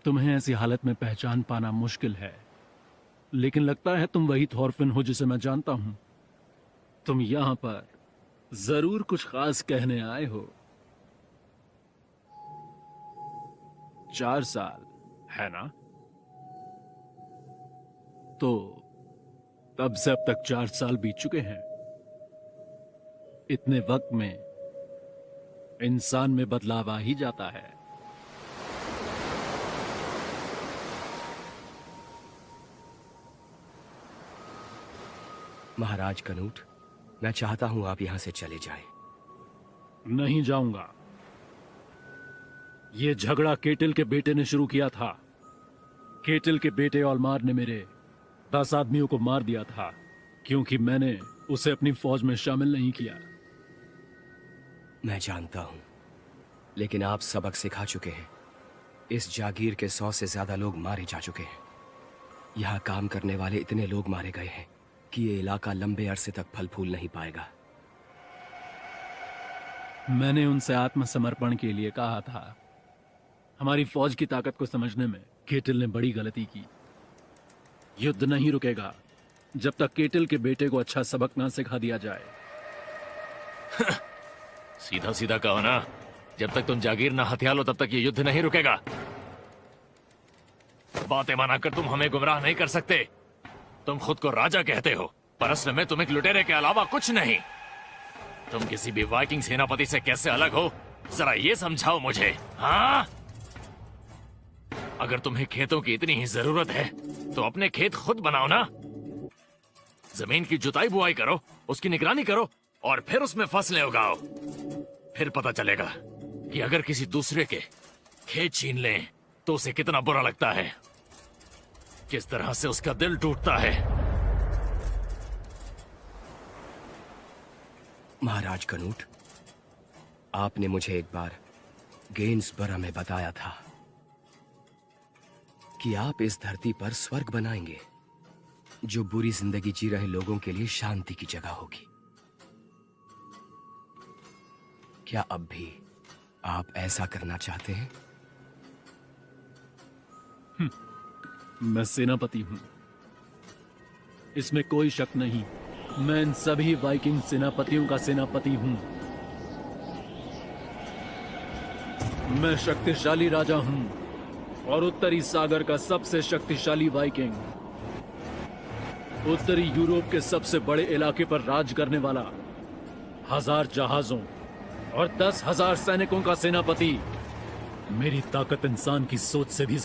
तुम्हें ऐसी हालत में पहचान पाना मुश्किल है, लेकिन लगता है तुम वही थॉरफिन हो जिसे मैं जानता हूं। तुम यहां पर जरूर कुछ खास कहने आए हो। 4 साल है ना? तो तब से अब तक 4 साल बीत चुके हैं। इतने वक्त में इंसान में बदलाव आ ही जाता है। महाराज कनूट, मैं चाहता हूं आप यहां से चले जाएं। नहीं जाऊंगा। यह झगड़ा केटल के बेटे ने शुरू किया था। केटल के बेटे ऑलमार ने मेरे 10 आदमियों को मार दिया था क्योंकि मैंने उसे अपनी फौज में शामिल नहीं किया। मैं जानता हूं, लेकिन आप सबक सिखा चुके हैं। इस जागीर के 100 से ज्यादा लोग मारे जा चुके हैं। यहां काम करने वाले इतने लोग मारे गए हैं कि ये इलाका लंबे अरसे तक फल फूल नहीं पाएगा। मैंने उनसे आत्मसमर्पण के लिए कहा था। हमारी फौज की ताकत को समझने में केटल ने बड़ी गलती की। युद्ध नहीं रुकेगा जब तक केटल के बेटे को अच्छा सबक ना सिखा दिया जाए। सीधा सीधा कहो ना, जब तक तुम जागीर ना हथिया लो तब तक ये युद्ध नहीं रुकेगा। बातें बनाकर तुम हमें गुमराह नहीं कर सकते। तुम खुद को राजा कहते हो, पर असल में तुम एक लुटेरे के अलावा कुछ नहीं। तुम किसी भी वाइकिंग सेनापति से कैसे अलग हो, जरा ये समझाओ मुझे। हाँ, अगर तुम्हें खेतों की इतनी ही जरूरत है तो अपने खेत खुद बनाओ ना। जमीन की जुताई बुआई करो, उसकी निगरानी करो और फिर उसमें फसलें उगाओ। फिर पता चलेगा कि अगर किसी दूसरे के खेत छीन लें तो उसे कितना बुरा लगता है, किस तरह से उसका दिल टूटता है। महाराज कनूट, आपने मुझे एक बार गेन्सबरा में बताया था कि आप इस धरती पर स्वर्ग बनाएंगे जो बुरी जिंदगी जी रहे लोगों के लिए शांति की जगह होगी। क्या अब भी आप ऐसा करना चाहते हैं? मैं सेनापति हूं, इसमें कोई शक नहीं। मैं इन सभी वाइकिंग सेनापतियों का सेनापति हूं। मैं शक्तिशाली राजा हूं और उत्तरी सागर का सबसे शक्तिशाली वाइकिंग। उत्तरी यूरोप के सबसे बड़े इलाके पर राज करने वाला, 1000 जहाजों और 10,000 सैनिकों का सेनापति। मेरी ताकत इंसान की सोच से भी